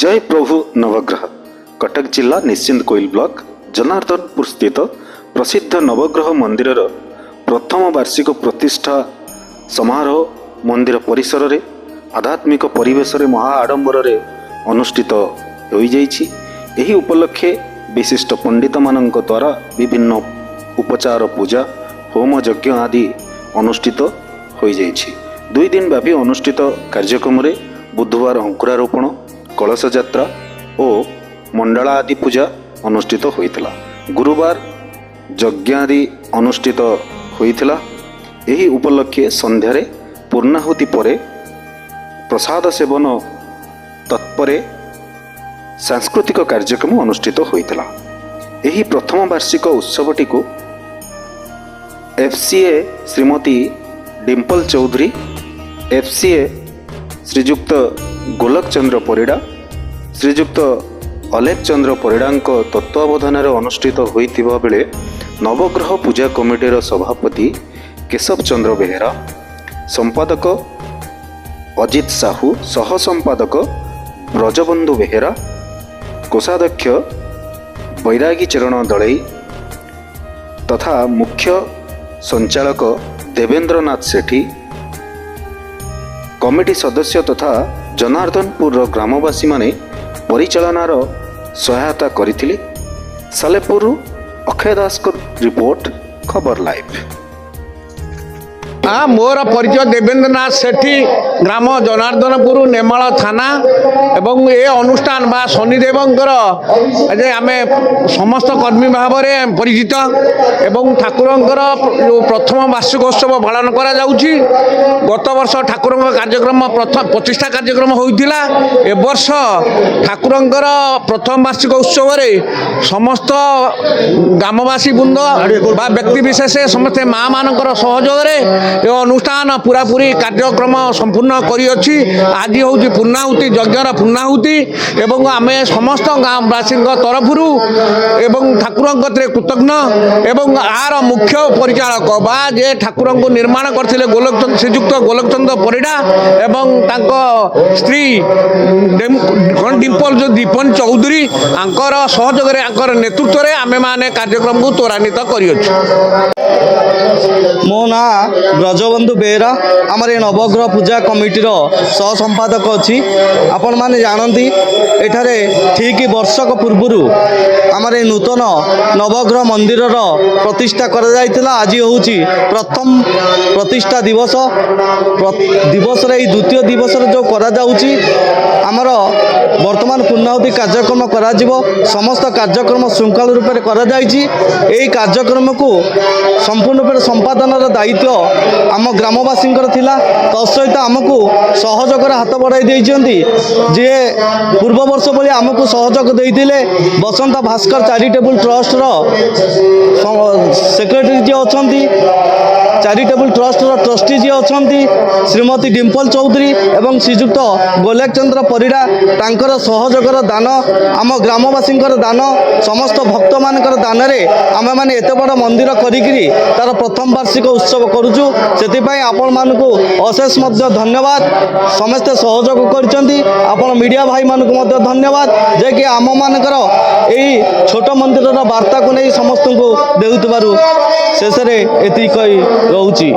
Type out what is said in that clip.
जय प्रभु नवग्रह कटक जिला निश्चिंत कोइल ब्लॉक जनार्दनपुर स्थित प्रसिद्ध नवग्रह मंदिर प्रथम वार्षिक प्रतिष्ठा समारोह मंदिर परिसर रे आध्यात्मिक परिवेश रे महा आडंबर रे अनुष्ठित हो जाइछि। एही उपलक्षे विशिष्ट पंडित मानक द्वारा विभिन्न उपचार पूजा होम यज्ञ आदि अनुष्ठित हो जाइछि। 2 दिन व्यापी अनुष्ठित कार्यक्रम रे बुधवार अंकुरारोपण कलश यात्रा और मंडला आदि पूजा अनुष्ठित होइतिला। गुरुवार यज्ञ आदि अनुष्ठित होइतिला। एही उपलक्षे संध्यारे पूर्णाहुति परे प्रसाद सेवन तत्परे सांस्कृतिक कार्यक्रम अनुष्ठित होइतिला। एही प्रथम वार्षिक उत्सवटी को एफसीए श्रीमती डिम्पल चौधरी, एफसीए श्रीजुक्त गोलक चंद्र परिड़ा, श्रीजुक्त अलेख चंद्र परिड़ा तत्वावधान अनुष्ठित होइतिबा बेले नवग्रह पूजा कमिटीर सभापति केशव चंद्र बेहेरा, संपादक अजित साहू, सह संपादक ब्रजबंधु बेहेरा, कोषाध्यक्ष बैरागी चरण दलई तथा मुख्य संचालक देवेंद्रनाथ सेठी, कमिटी सदस्य तथा जनार्दनपुर ग्रामवासी माने परिचालनार सहायता करिथिले। सालेपुर अक्षय दास को रिपोर्ट खबर लाइव। मोर परिचय देवेंद्रनाथ सेठी, ग्राम जनार्दनपुर नेमाल थाना एवं ए अनुष्ठान बा शनिदेवंकर आम समस्त कर्मी भाव में परिचित एवं ठाकुरंकर जो प्रथम वार्षिकोत्सव पालन करा जाउछि। गत वर्ष ठाकुर कार्यक्रम प्रथम प्रतिष्ठा कार्यक्रम होइतिला। ए वर्ष ठाकुरंकर प्रथम वार्षिक उत्सव रे समस्त ग्रामवासी वृंद बा व्यक्ति विशेष समस्त माँ मानकर सहयोग रे ये अनुष्ठान पूरा पूरी कार्यक्रम संपूर्ण करी अछि। आज हूँ पूर्णाहुति यज्ञर पूर्णाहुति एवं आम समस्त गाँववासी तरफरु एवं ठाकुर कृतज्ञ एवं आर मुख्य परिचालक बा जे ठाकुर को निर्माण करथिले गोलकचंद्र श्रीजुक्त गोलकचंद्र परिड़ा एवं तांको स्त्री डिम्पल दीपन चौधरी आंकर सहयोग रे आंकर नेतृत्व रे आमे माने कार्यक्रम को त्वरान्वित करी अछि। मो ना ब्रजबंधु बेहेरा, आमर नवग्रह पूजा कमिटीर सह संपादक अच्छी। आपण मैंने जानती एठारे ठीक वर्षक पूर्वर आमर नूतन नवग्रह मंदिर प्रतिष्ठा करा जायतिला। आज हूँ प्रथम प्रतिष्ठा दिवस दिवस द्वितीय दिवस जो करा जाउची आमर वर्तमान पूर्णाहुति कार्यक्रम करा जिवो। समस्त कार्यक्रम श्रृंखला रूप से करा जायछि। एई कार्यक्रम को संपूर्ण रूप संपादन दायित्व आम ग्रामवासी तत्सहित आमको सहयोग हाथ बढ़ाई देइछन्ति। जे पूर्व वर्ष भली आमको सहयोग देइथिले बसंत भास्कर चैरिटेबल ट्रस्ट सेक्रेटरी जी अछन्ति, चैरिटेबल ट्रस्ट ट्रस्टी जी अछन्ति श्रीमती डिम्पल चौधरी एवं श्रीजुक्त गोलक चंद्र परिड़ा तांकर सहयोगर दान आम ग्रामवासी दान समस्त भक्त मानकर दान रे आमे माने एते बड़ मंदिर करिकरी तार प्रथम वार्षिक उत्सव करूछु। सेतिपाई आपण मानकु अशेष मध्य धन्यवाद। समस्ते सहयोग करचंती। आपण मीडिया भाई मानकु मध्य धन्यवाद जे कि आम मानकर एई छोट मंदिर वार्ता को नहीं समस्त को देउतबारु शेष रे एति कहि रहउची।